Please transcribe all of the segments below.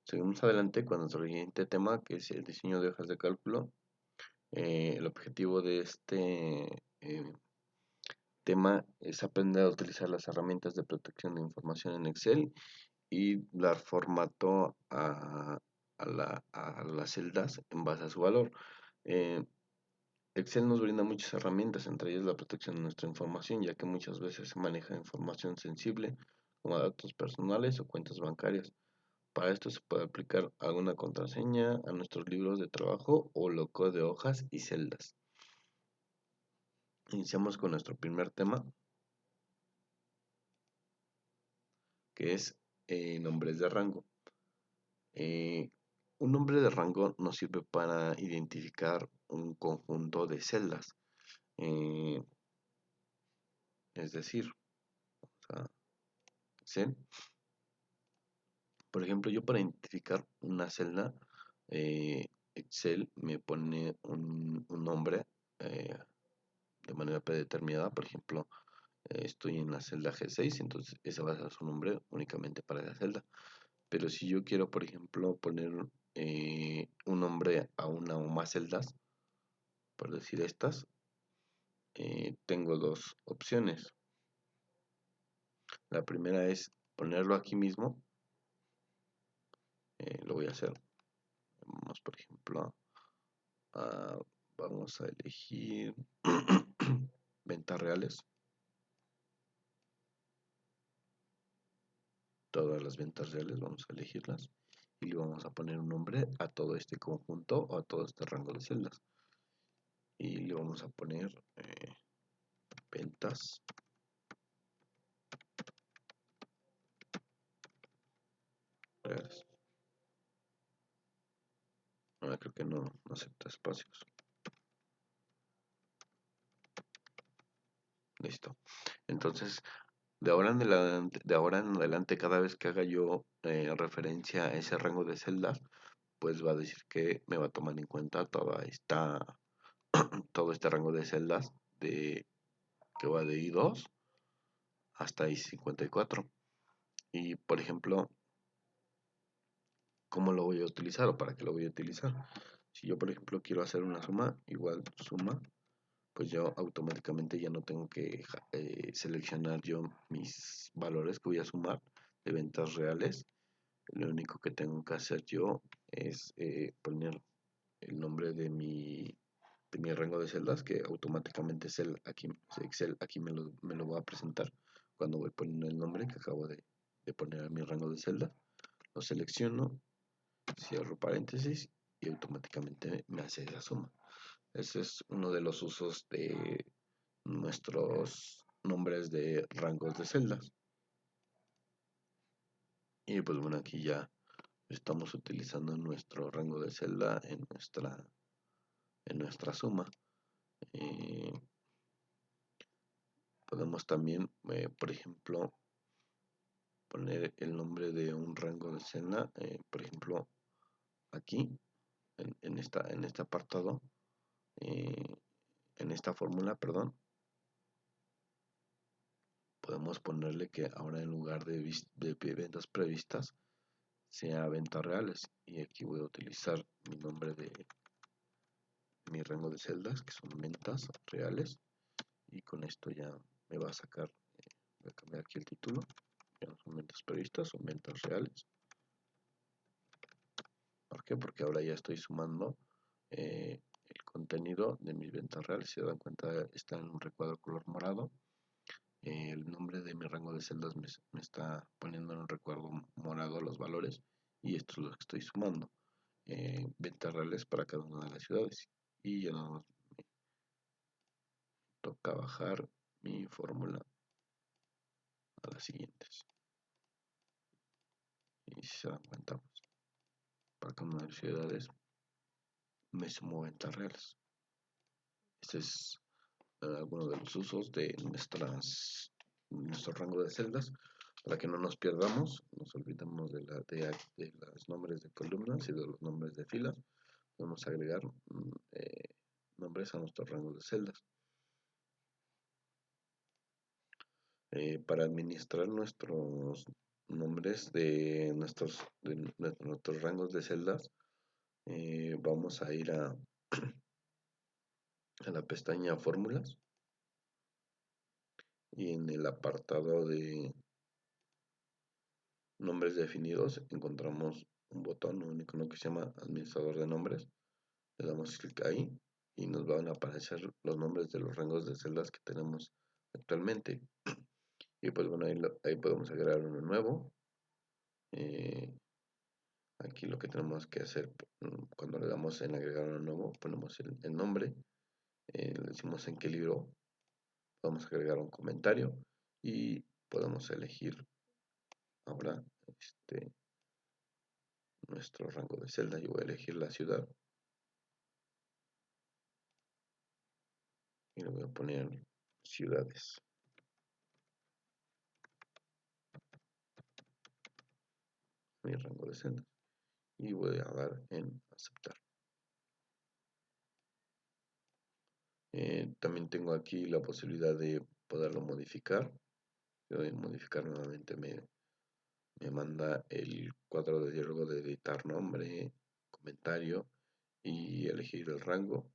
Seguimos adelante con nuestro siguiente tema, que es el diseño de hojas de cálculo. El objetivo de este tema es aprender a utilizar las herramientas de protección de información en Excel y dar formato a las celdas en base a su valor. Eh, Excel nos brinda muchas herramientas, entre ellas la protección de nuestra información, ya que muchas veces se maneja información sensible, como datos personales o cuentas bancarias. Para esto se puede aplicar alguna contraseña a nuestros libros de trabajo o loco de hojas y celdas. Iniciamos con nuestro primer tema, que es nombres de rango. Eh, un nombre de rango nos sirve para identificar un conjunto de celdas. Eh, es decir, o sea, Excel, por ejemplo, yo para identificar una celda, Excel me pone un nombre eh, de manera predeterminada. Por ejemplo, estoy en la celda G6, entonces ese va a ser su nombre únicamente para esa celda. Pero si yo quiero, por ejemplo, poner un nombre a una o más celdas, por decir estas, tengo dos opciones. La primera es ponerlo aquí mismo. Lo voy a hacer. Vamos, por ejemplo, a, vamos a elegir ventas reales. Todas las ventas reales vamos a elegirlas y le vamos a poner un nombre a todo este conjunto o a todo este rango de celdas. Y le vamos a poner ventas reales. Ahora creo que no acepta espacios. Listo. Entonces, de ahora en adelante, cada vez que haga yo referencia a ese rango de celdas, pues va a decir que me va a tomar en cuenta todo este rango de celdas que va de I2 hasta I54. Y por ejemplo, ¿cómo lo voy a utilizar o para qué lo voy a utilizar? Si yo, por ejemplo, quiero hacer una suma, igual suma, pues yo automáticamente ya no tengo que seleccionar yo mis valores que voy a sumar de ventas reales. Lo único que tengo que hacer yo es poner el nombre de mi rango de celdas, que automáticamente Excel aquí me lo va a presentar cuando voy poniendo el nombre que acabo de poner a mi rango de celda. Lo selecciono, cierro paréntesis y automáticamente me hace esa suma. Ese es uno de los usos de nuestros nombres de rangos de celdas. Y pues bueno, aquí ya estamos utilizando nuestro rango de celda en nuestra suma. Eh, Podemos también, por ejemplo, poner el nombre de un rango de celda, por ejemplo, aquí, en este apartado, eh, en esta fórmula, perdón, podemos ponerle que ahora en lugar de ventas previstas, sea ventas reales. Y aquí voy a utilizar mi nombre de mi rango de celdas, que son ventas reales. Y con esto ya me va a sacar, voy a cambiar aquí el título. Ya no son ventas previstas, son ventas reales. ¿Por qué? Porque ahora ya estoy sumando el contenido de mis ventas reales. Si se dan cuenta, está en un recuadro color morado. El nombre de mi rango de celdas me está poniendo en un recuadro morado los valores, y esto es lo que estoy sumando. Ventas reales para cada una de las ciudades. Y ya nada más me toca bajar mi fórmula a las siguientes. Y si se dan cuenta, pues, para cada una de las ciudades me sumo ventas reales. Este es algunos de los usos de nuestro rango de celdas, para que no nos perdamos, nos olvidamos de los nombres de columnas y de los nombres de filas. Vamos a agregar nombres a nuestro rango de celdas. Para administrar nombres de nuestros rangos de celdas. Vamos a ir a la pestaña fórmulas y en el apartado de nombres definidos encontramos un botón, un icono que se llama administrador de nombres. Le damos clic ahí y nos van a aparecer los nombres de los rangos de celdas que tenemos actualmente. Y pues bueno, ahí podemos agregar uno nuevo. Eh, Aquí lo que tenemos que hacer cuando le damos en agregar uno nuevo, ponemos el nombre, le decimos en qué libro vamos a agregar un comentario y podemos elegir ahora nuestro rango de celda. Yo voy a elegir la ciudad y le voy a poner ciudades, mi rango de celda, y voy a dar en aceptar. También tengo aquí la posibilidad de poderlo modificar. Le doy en modificar nuevamente, me manda el cuadro de diálogo de editar nombre, comentario y elegir el rango.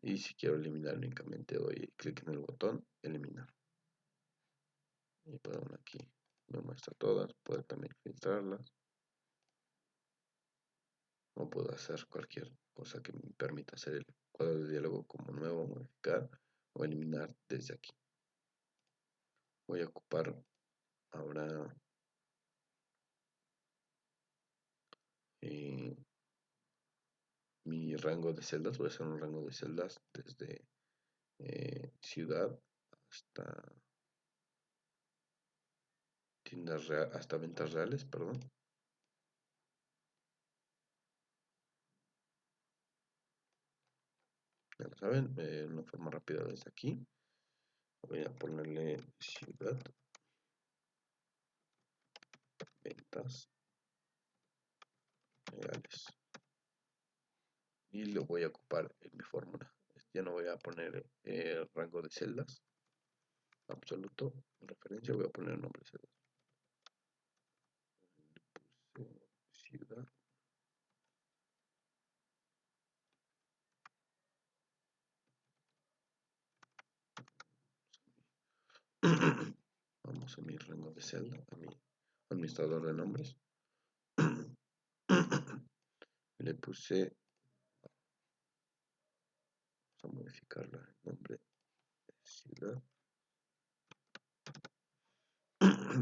Y si quiero eliminar únicamente doy clic en el botón eliminar. Y puedo aquí me muestra todas, puedo también filtrarlas. O puedo hacer cualquier cosa que me permita hacer el cuadro de diálogo como nuevo, modificar o eliminar desde aquí. Voy a ocupar ahora eh, mi rango de celdas. Voy a hacer un rango de celdas desde ciudad hasta hasta ventas reales, perdón. Ya lo saben, de una forma rápida desde aquí. Voy a ponerle ciudad, ventas reales. Y lo voy a ocupar en mi fórmula. Ya no voy a poner el rango de celdas absoluto, referencia, voy a poner el nombre de celdas. Ciudad. Vamos a mi rango de celda, a mi administrador de nombres. Le puse, vamos a modificarla, el nombre de ciudad.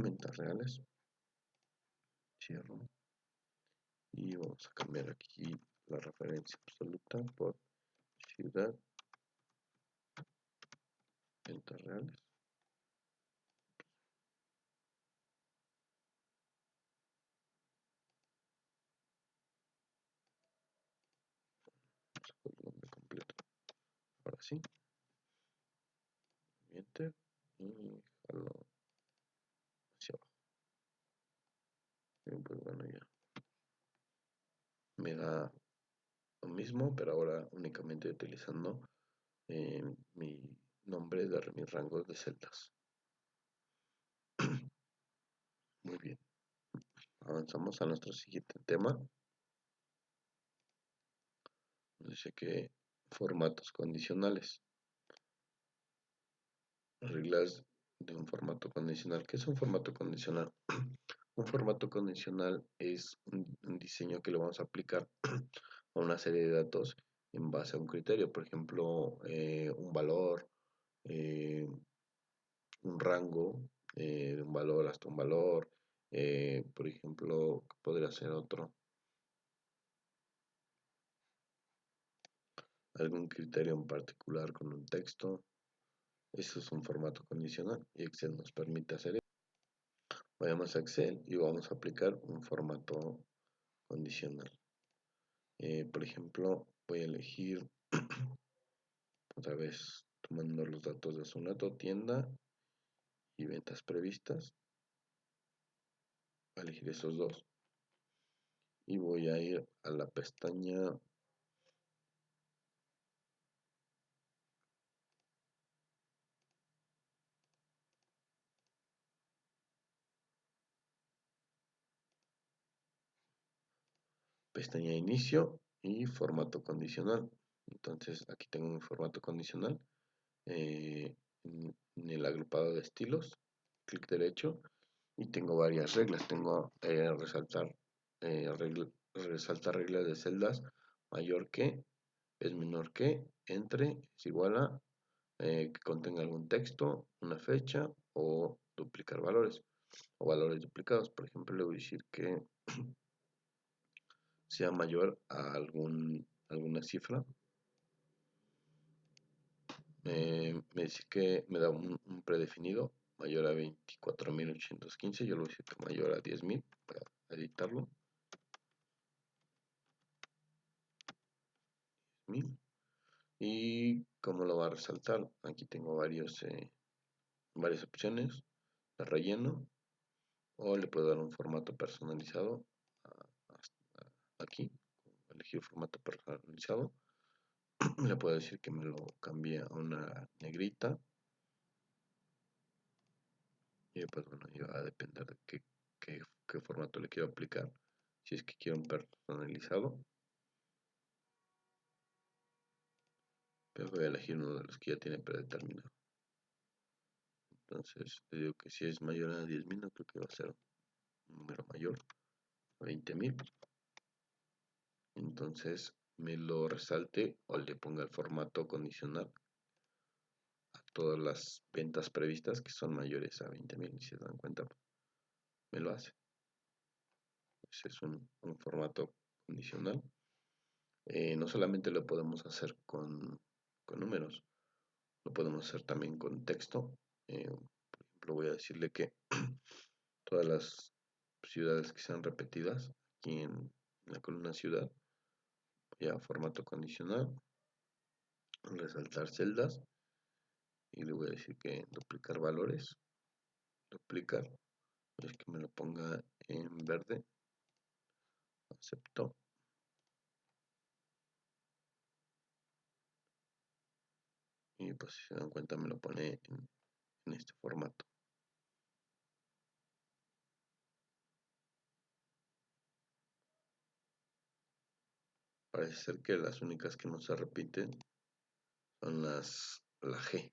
Ventas reales. Cierro. Y vamos a cambiar aquí la referencia absoluta por ciudad, ventas reales. Vamos a poner el nombre completo. Ahora sí. Enter. Y jalo hacia abajo. Y pues bueno, ya me da lo mismo, pero ahora únicamente utilizando mi nombre de mis rangos de celdas. Muy bien, avanzamos a nuestro siguiente tema. Dice que formatos condicionales. Reglas de un formato condicional. ¿Qué es un formato condicional? Un formato condicional es un diseño que le vamos a aplicar a una serie de datos en base a un criterio, por ejemplo, un valor, eh, un rango de un valor hasta un valor, por ejemplo, podría ser otro, algún criterio en particular con un texto. Eso es un formato condicional y Excel nos permite hacer eso. Vayamos a Excel y vamos a aplicar un formato condicional. Por ejemplo, voy a elegir otra vez tomando los datos de Zonato, tienda y ventas previstas. Voy a elegir esos dos y voy a ir a la pestaña pestaña de inicio y formato condicional. Entonces aquí tengo mi formato condicional, en el agrupado de estilos, clic derecho, y tengo varias reglas. Tengo resaltar reglas de celdas: mayor que, es menor que, entre, es igual a, que contenga algún texto, una fecha, o duplicar valores o valores duplicados. Por ejemplo, le voy a decir que sea mayor a alguna cifra. Me dice que me da un predefinido mayor a 24.815. Yo le voy a decir que mayor a 10.000 para editarlo. 10.000. Y cómo lo va a resaltar, aquí tengo varias opciones de relleno, o le puedo dar un formato personalizado. Aquí elegir formato personalizado. Le puedo decir que me lo cambie a una negrita, y pues bueno, ya va a depender de qué formato le quiero aplicar. Si es que quiero un personalizado, pero voy a elegir uno de los que ya tiene predeterminado. Entonces le digo que si es mayor a 10.000, no creo que va a ser un número mayor, 20.000. Entonces me lo resalte o le ponga el formato condicional a todas las ventas previstas que son mayores a 20.000. Si se dan cuenta, me lo hace. Ese es un formato condicional. No solamente lo podemos hacer con números, lo podemos hacer también con texto. Por ejemplo, voy a decirle que todas las ciudades que sean repetidas aquí en la columna ciudad, voy a formato condicional, resaltar celdas, y le voy a decir que duplicar valores, duplicar, es que me lo ponga en verde, acepto, y pues si se dan cuenta me lo pone en este formato. Parece ser que las únicas que no se repiten son la G.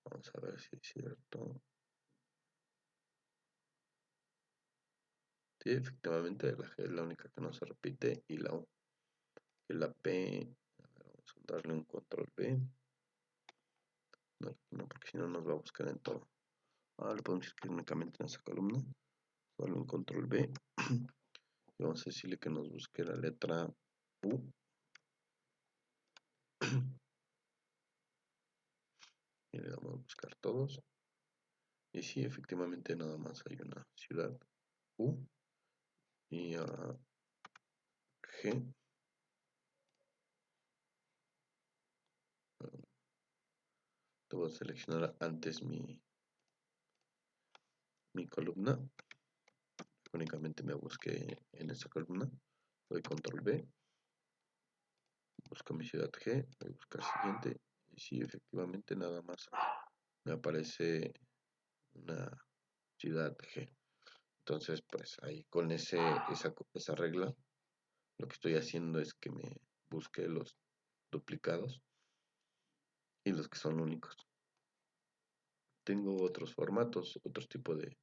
Vamos a ver si es cierto. Sí, efectivamente la G es la única que no se repite, y la U. Y la P, a ver, vamos a darle un control B. No, no, porque si no nos va a buscar en todo. Ahora le podemos escribir únicamente en esa columna. Darle un control B. Y vamos a decirle que nos busque la letra U. Y le damos a buscar todos. Y sí, efectivamente nada más hay una ciudad U y G. Debo seleccionar antes mi columna. Únicamente me busque en esta columna. Doy control B. Busco mi ciudad G. Voy a buscar siguiente. Y sí, efectivamente nada más me aparece una ciudad G. Entonces, pues ahí con esa regla, lo que estoy haciendo es que me busque los duplicados y los que son únicos. Tengo otros formatos, otros tipos de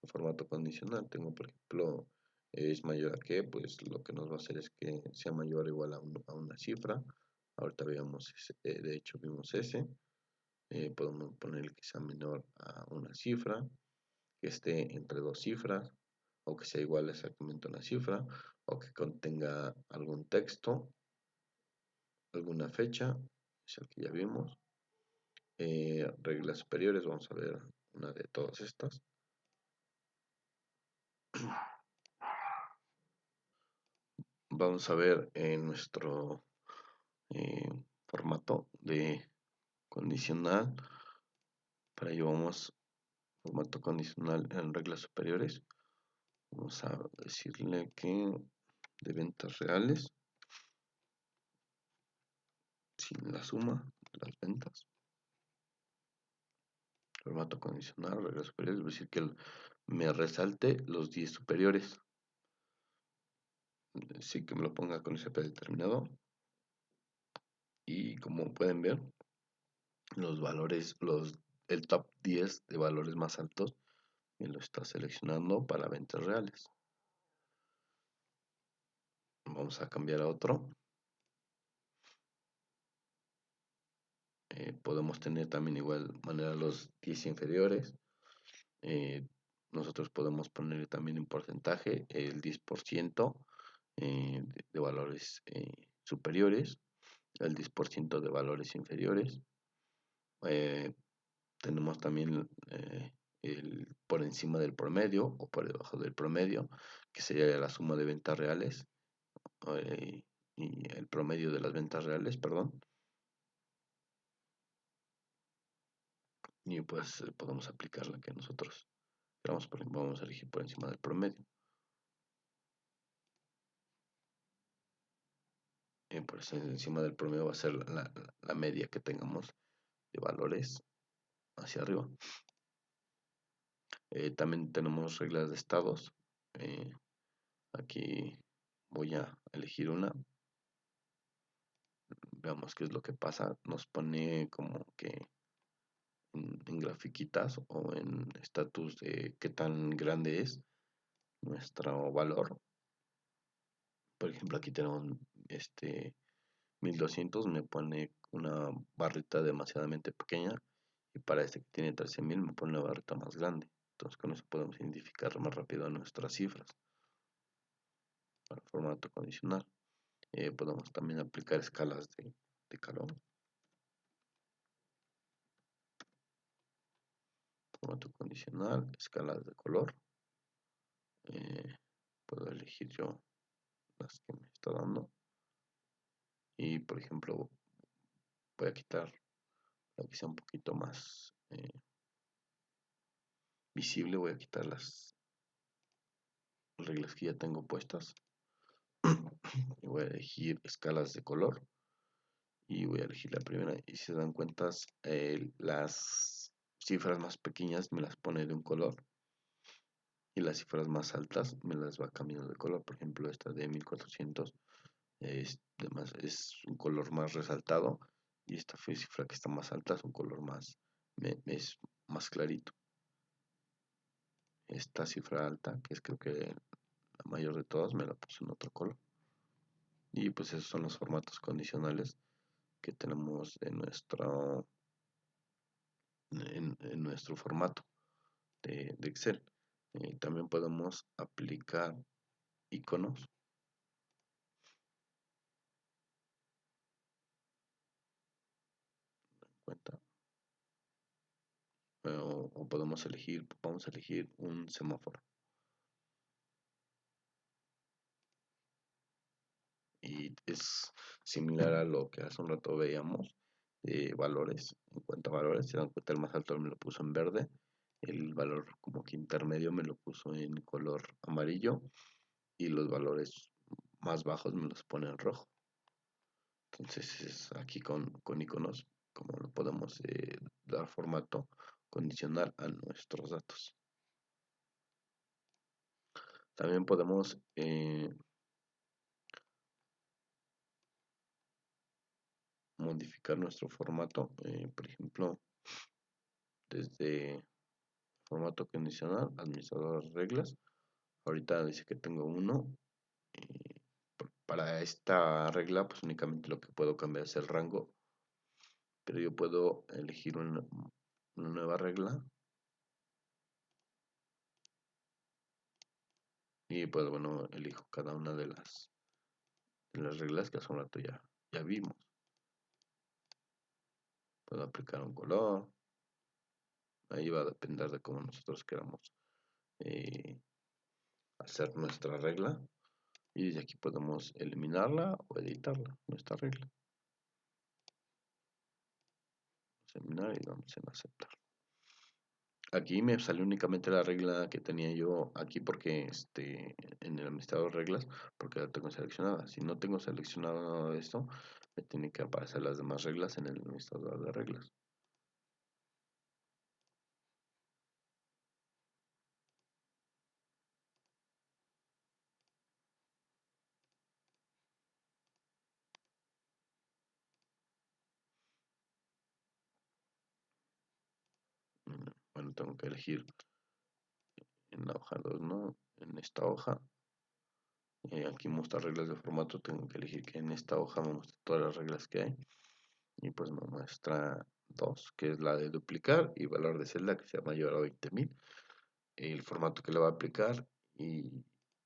formato condicional. Tengo, por ejemplo, es mayor a que, pues lo que nos va a hacer es que sea mayor o igual a una cifra. Ahorita veamos, de hecho vimos ese. Podemos poner que sea menor a una cifra, que esté entre dos cifras, o que sea igual exactamente a una cifra, o que contenga algún texto, alguna fecha, es el que ya vimos. Reglas superiores, vamos a ver una de todas estas. Vamos a ver en nuestro formato de condicional. Para ello vamos formato condicional en reglas superiores. Vamos a decirle que de ventas reales, sin la suma de las ventas. Formato condicional, reglas superiores, es decir que me resalte los 10 superiores. sí que me lo ponga con ese predeterminado. Y como pueden ver, los valores, el top 10 de valores más altos me lo está seleccionando para ventas reales. Vamos a cambiar a otro. Podemos tener también igual manera los 10 inferiores. Eh, Nosotros podemos poner también en porcentaje el 10% de valores superiores, el 10% de valores inferiores. Eh, Tenemos también el por encima del promedio o por debajo del promedio, que sería la suma de ventas reales eh, y el promedio de las ventas reales, perdón. Y pues podemos aplicar la que nosotros queramos, por ejemplo, vamos a elegir por encima del promedio. Por eso encima del promedio va a ser la media que tengamos de valores hacia arriba. También tenemos reglas de estados. Eh, Aquí voy a elegir una. Veamos qué es lo que pasa. Nos pone como que en grafiquitas o en estatus de qué tan grande es nuestro valor. Por ejemplo, aquí tenemos este 1200, me pone una barrita demasiadamente pequeña, y para este que tiene 13000 me pone una barrita más grande. Entonces con eso podemos identificar más rápido nuestras cifras para formato condicional. Podemos también aplicar escalas de calor, formato condicional, escalas de color. Eh, Puedo elegir yo las que me está dando, y por ejemplo voy a quitar para que sea un poquito más visible. Voy a quitar las reglas que ya tengo puestas y voy a elegir escalas de color, y voy a elegir la primera. Y si se dan cuenta, las cifras más pequeñas me las pone de un color y las cifras más altas me las va cambiando de color. Por ejemplo, esta de 1400 es un color más resaltado, y esta cifra que está más alta es un color más, es más clarito. Esta cifra alta, que es creo que la mayor de todas, me la puse en otro color. Y pues esos son los formatos condicionales que tenemos en nuestro formato de Excel. También podemos aplicar iconos. Cuenta. O podemos elegir, vamos a elegir un semáforo. Y es similar a lo que hace un rato veíamos de valores. En cuanto a valores, se dan cuenta, el más alto me lo puso en verde, el valor como que intermedio me lo puso en color amarillo, y los valores más bajos me los pone en rojo. Entonces es aquí con iconos como lo podemos dar formato condicional a nuestros datos. También podemos modificar nuestro formato, por ejemplo, desde formato condicional, administrador de reglas. Ahorita dice que tengo uno. eh, para esta regla, pues únicamente lo que puedo cambiar es el rango, pero yo puedo elegir una nueva regla, y pues bueno, elijo cada una de las reglas que hace un rato ya vimos. Puedo aplicar un color, ahí va a depender de cómo nosotros queramos eh, hacer nuestra regla, y desde aquí podemos eliminarla o editarla, nuestra regla. Vamos a eliminar y damos en aceptar. Aquí me salió únicamente la regla que tenía yo aquí, porque en el administrador de reglas, porque la tengo seleccionada. Si no tengo seleccionado nada de esto, me tienen que aparecer las demás reglas en el administrador de reglas. tengo que elegir en la hoja 2, ¿no? En esta hoja. Aquí muestra reglas de formato, tengo que elegir que en esta hoja me muestre todas las reglas que hay. Y pues me muestra dos, que es la de duplicar y valor de celda que sea mayor a 20.000, el formato que le va a aplicar y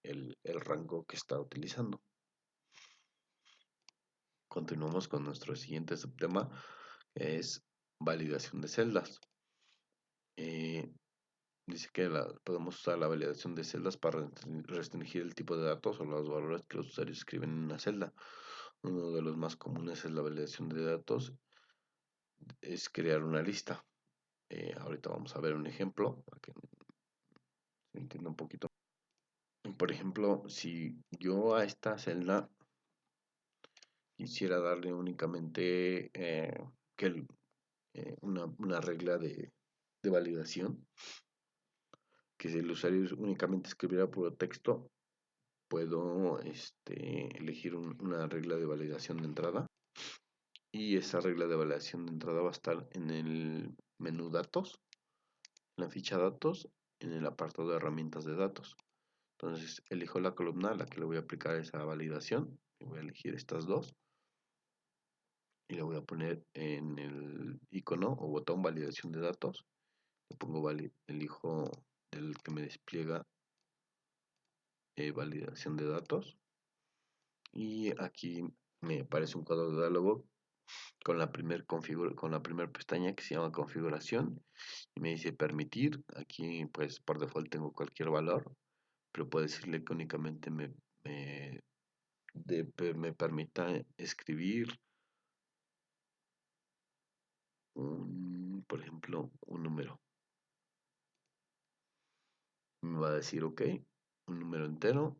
el rango que está utilizando. Continuamos con nuestro siguiente subtema, que es validación de celdas. Eh, Dice que podemos usar la validación de celdas para restringir el tipo de datos o los valores que los usuarios escriben en una celda. Uno de los más comunes es la validación de datos, es crear una lista. Ahorita vamos a ver un ejemplo para que se entienda un poquito. Por ejemplo, si yo a esta celda quisiera darle únicamente una regla de validación, que si el usuario únicamente escribiera puro texto, puedo elegir una regla de validación de entrada, y esa regla de validación de entrada va a estar en el menú datos, en la ficha datos, en el apartado de herramientas de datos. Entonces elijo la columna a la que le voy a aplicar esa validación y voy a elegir estas dos y le voy a poner en el icono o botón validación de datos, le pongo elijo el que me despliega validación de datos, y aquí me aparece un cuadro de diálogo con la primera pestaña que se llama configuración y me dice permitir. Aquí pues por default tengo cualquier valor, pero puedo decirle que únicamente me, me permita escribir por ejemplo un número. Me va a decir ok, un número entero.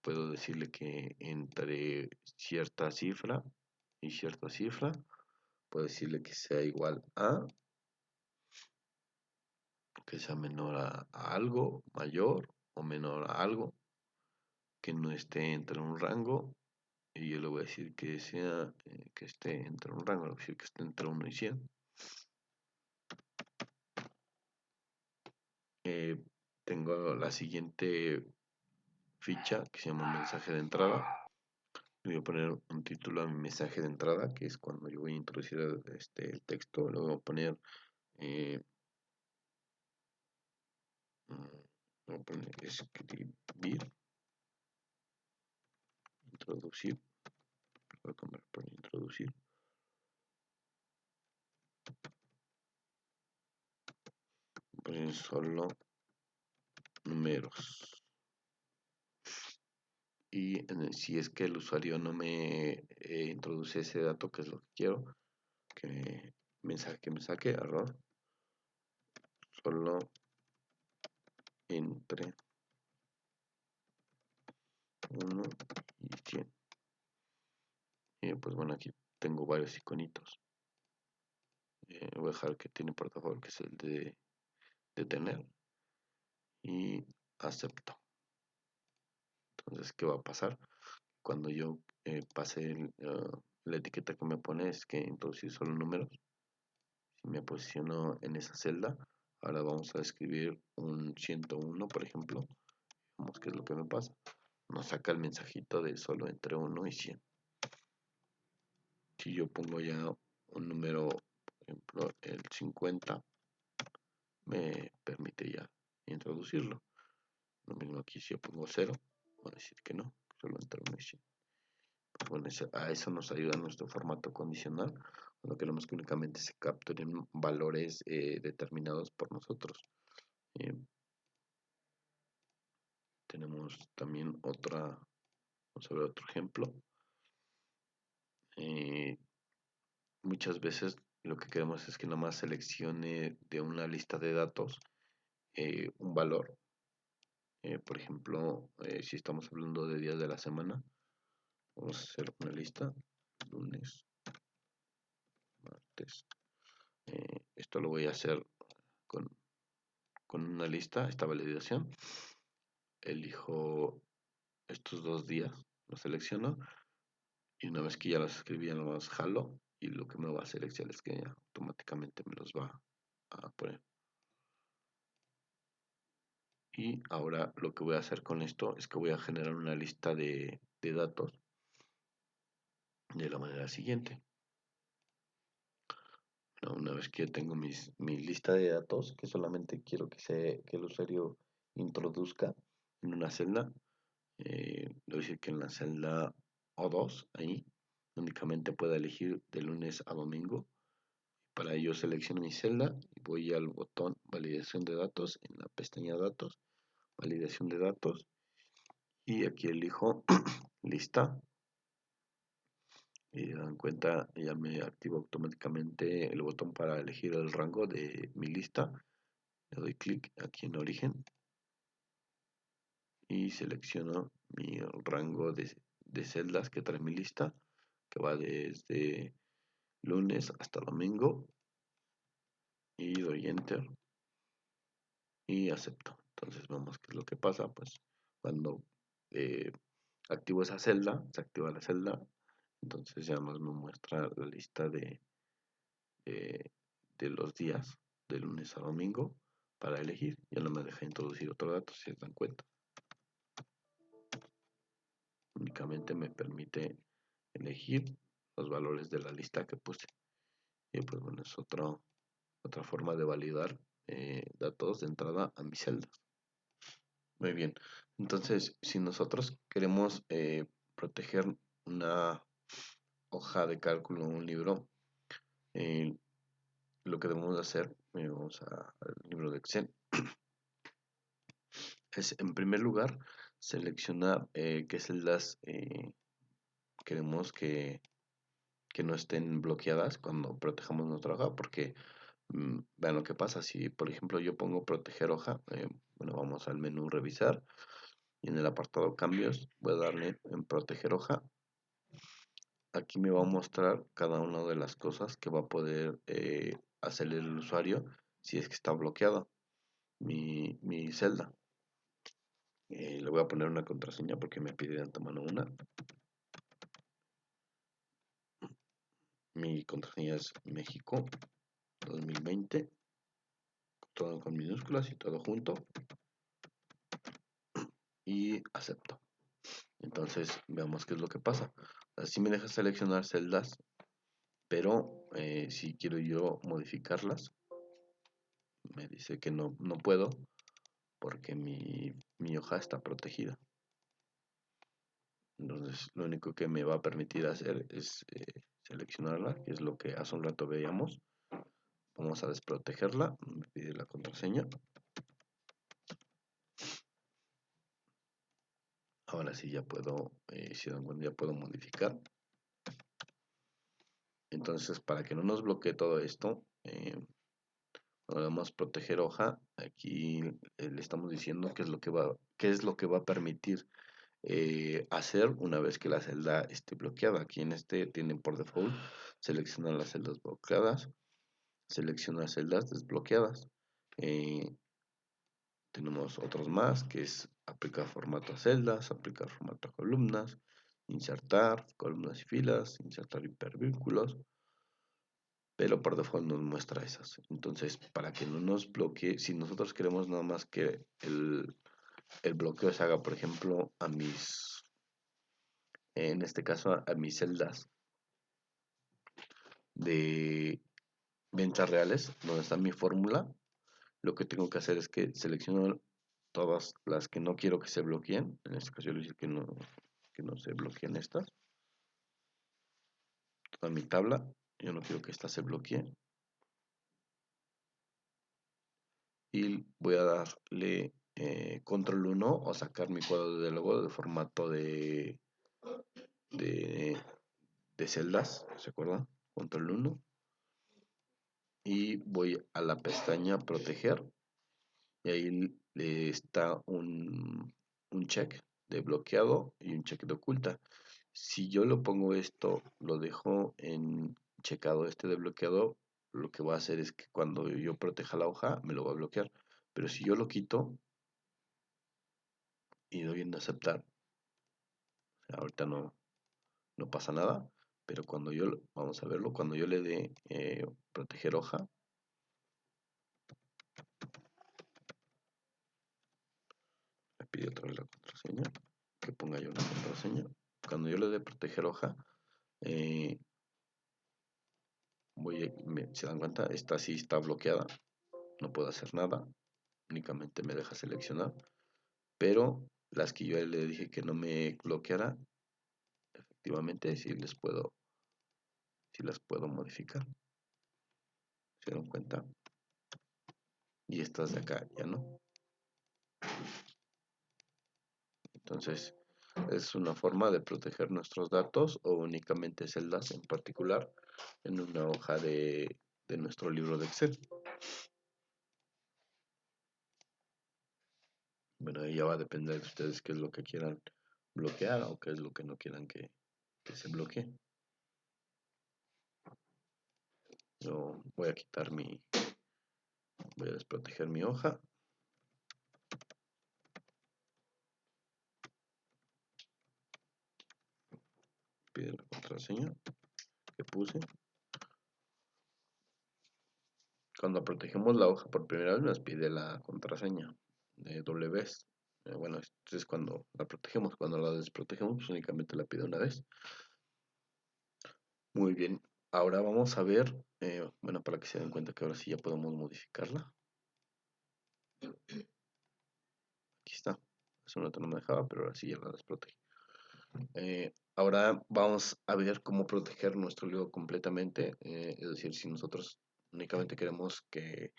Puedo decirle que entre cierta cifra y cierta cifra. Puedo decirle que sea igual a, que sea menor a algo, mayor o menor a algo, que no esté entre un rango. Y yo le voy a decir que sea, que esté entre un rango, le voy a decir que esté entre 1 y 100. Eh, Tengo la siguiente ficha que se llama mensaje de entrada. Le voy a poner un título a mi mensaje de entrada, que es cuando yo voy a introducir el texto. Le voy a poner, eh, voy a poner escribir, introducir, voy a cambiar por introducir. Poner solo números. Y si es que el usuario no me introduce ese dato, que es lo que quiero, que me saque error, solo entre 1 y 100. Y pues bueno, aquí tengo varios iconitos. Voy a dejar que tiene por favor, que es el de detener, y acepto. Entonces, ¿qué va a pasar? Cuando yo pase la etiqueta que me pone es que introducir solo números. Si me posiciono en esa celda, ahora vamos a escribir un 101, por ejemplo. Vamos, qué es lo que me pasa. Nos saca el mensajito de solo entre 1 y 100. Si yo pongo ya un número, por ejemplo, el 50, me permite ya introducirlo. Lo mismo aquí, si yo pongo 0, voy a decir que no, solo entre 1 y 100. Pues bueno, a eso nos ayuda nuestro formato condicional, cuando queremos que únicamente se capturen valores determinados por nosotros. Eh, Tenemos también vamos a ver otro ejemplo. Eh, Muchas veces lo que queremos es que nomás seleccione de una lista de datos un valor. Por ejemplo, si estamos hablando de días de la semana, vamos a hacer una lista: lunes, martes. Esto lo voy a hacer con, con una lista, esta validación. Elijo estos 2 días, los selecciono, y una vez que ya los escribí, ya los jalo, y lo que me va a hacer Excel es que automáticamente me los va a poner. Y ahora lo que voy a hacer con esto es que voy a generar una lista de datos de la manera siguiente. Una vez que tengo mi lista de datos, que solamente quiero que el usuario introduzca en una celda, le voy a decir que en la celda O2, ahí, únicamente pueda elegir de lunes a domingo. Para ello selecciono mi celda y voy al botón validación de datos en la pestaña datos, validación de datos, y aquí elijo lista. Y dan cuenta, ya me activa automáticamente el botón para elegir el rango de mi lista. Le doy clic aquí en origen y selecciono mi rango de celdas que trae mi lista, que va desde lunes hasta domingo, y doy enter y acepto. Entonces vemos qué es lo que pasa. Pues cuando eh, activo esa celda, se activa la celda, entonces ya más me muestra la lista de, de los días de lunes a domingo para elegir. Ya no me deja introducir otro dato, si se dan cuenta. Únicamente me permite elegir los valores de la lista que puse. Y pues bueno, es otra forma de validar datos de entrada a mi celda. Muy bien. Entonces, si nosotros queremos proteger una hoja de cálculo, un libro, eh, lo que debemos hacer, vamos al libro de Excel, es en primer lugar seleccionar qué celdas queremos que no estén bloqueadas cuando protejamos nuestra hoja, porque vean lo que pasa. Si por ejemplo yo pongo proteger hoja, bueno, vamos al menú revisar y en el apartado cambios voy a darle en proteger hoja. Aquí me va a mostrar cada una de las cosas que va a poder hacer el usuario si es que está bloqueado mi celda. Le voy a poner una contraseña porque me pide de antemano una. Mi contraseña es México 2020, todo con minúsculas y todo junto, y acepto. Entonces veamos qué es lo que pasa. Así me deja seleccionar celdas, pero si quiero yo modificarlas, me dice que no puedo porque mi hoja está protegida. Entonces lo único que me va a permitir hacer es seleccionarla, que es lo que hace un rato veíamos. Vamos a desprotegerla, me pide la contraseña. Ahora sí ya puedo, si dan cuenta, ya puedo modificar. Entonces, para que no nos bloquee todo esto, cuando le damos proteger hoja, aquí le estamos diciendo qué es lo que va a permitir hacer una vez que la celda esté bloqueada. Aquí en este tienen por default seleccionar las celdas bloqueadas, seleccionar celdas desbloqueadas. Eh, Tenemos otros más, que es aplicar formato a celdas, aplicar formato a columnas, insertar columnas y filas, insertar hipervínculos, pero por default nos muestra esas. Entonces, para que no nos bloquee, si nosotros queremos nada más que el bloqueo se haga, por ejemplo, en este caso, a mis celdas de ventas reales, donde está mi fórmula, lo que tengo que hacer es que selecciono todas las que no quiero que se bloqueen. En este caso, yo le decir que no se bloqueen estas. Toda mi tabla, yo no quiero que esta se bloquee. Y voy a darle control 1 o sacar mi cuadro de logo de formato de, de celdas, ¿se acuerdan? Control 1. Y voy a la pestaña proteger y ahí está un check de bloqueado y un check de oculta. Si yo lo pongo esto, lo dejo en checado este de bloqueado, lo que va a hacer es que cuando yo proteja la hoja me lo va a bloquear. Pero si yo lo quito y doy en aceptar, ahorita no pasa nada, pero vamos a verlo, cuando yo le dé proteger hoja, pide otra vez la contraseña, que ponga yo la contraseña. Cuando yo le dé proteger hoja, eh, se dan cuenta, esta sí está bloqueada, no puedo hacer nada, únicamente me deja seleccionar, pero las que yo le dije que no me bloqueara, efectivamente sí las puedo modificar, se dan cuenta, y estas de acá ya no. Entonces, es una forma de proteger nuestros datos o únicamente celdas en particular en una hoja de nuestro libro de Excel. Bueno, ahí ya va a depender de ustedes qué es lo que quieran bloquear o qué es lo que no quieran que se bloquee. Yo voy a voy a desproteger mi hoja. Pide la contraseña que puse. Cuando protegemos la hoja por primera vez nos pide la contraseña de doble vez. Bueno, esto es cuando la protegemos. Cuando la desprotegemos, pues únicamente la pide una vez. Muy bien. Ahora vamos a ver, bueno, para que se den cuenta que ahora sí ya podemos modificarla. Aquí está. Hace un rato no me dejaba, pero ahora sí ya la desprotegí. Ahora vamos a ver cómo proteger nuestro libro completamente. Es decir, si nosotros únicamente queremos que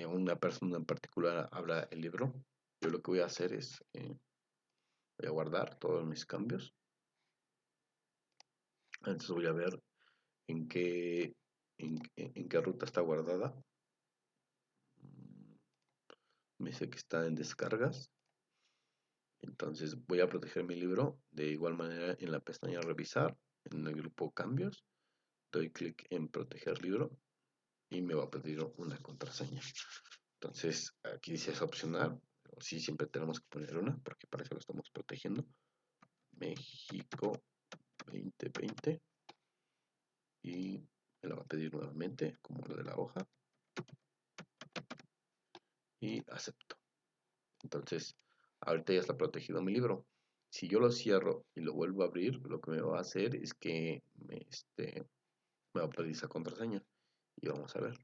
una persona en particular abra el libro, yo lo que voy a hacer es, voy a guardar todos mis cambios. Entonces voy a ver en en qué ruta está guardada. Me dice que está en descargas. Entonces voy a proteger mi libro de igual manera en la pestaña revisar, en el grupo cambios, doy clic en proteger libro y me va a pedir una contraseña. Entonces aquí dice es opcional, pero sí siempre tenemos que poner una porque para eso lo estamos protegiendo. México 2020 y me la va a pedir nuevamente como lo de la hoja y acepto. Entonces ahorita ya está protegido mi libro. Si yo lo cierro y lo vuelvo a abrir, lo que me va a hacer es que me va a pedir esa contraseña. Y vamos a ver.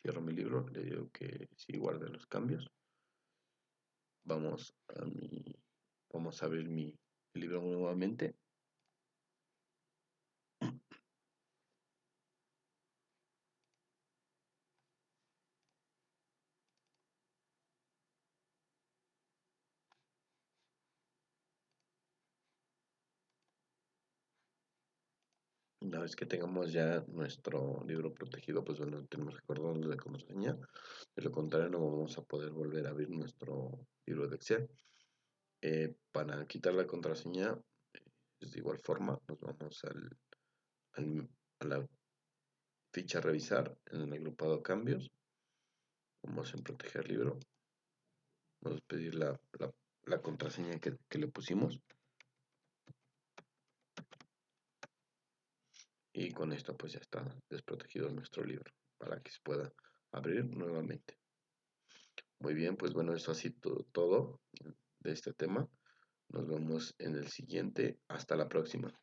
Cierro mi libro, le digo que sí guarde los cambios. Vamos vamos a abrir mi libro nuevamente. Una vez que tengamos ya nuestro libro protegido, pues bueno, tenemos que acordarnos de la contraseña. De lo contrario, no vamos a poder volver a abrir nuestro libro de Excel. Para quitar la contraseña, pues de igual forma, nos vamos a la ficha revisar en el agrupado cambios. Vamos en proteger libro. Vamos a pedir la contraseña que le pusimos. Y con esto pues ya está desprotegido nuestro libro para que se pueda abrir nuevamente. Muy bien, pues bueno, eso ha sido todo de este tema. Nos vemos en el siguiente. Hasta la próxima.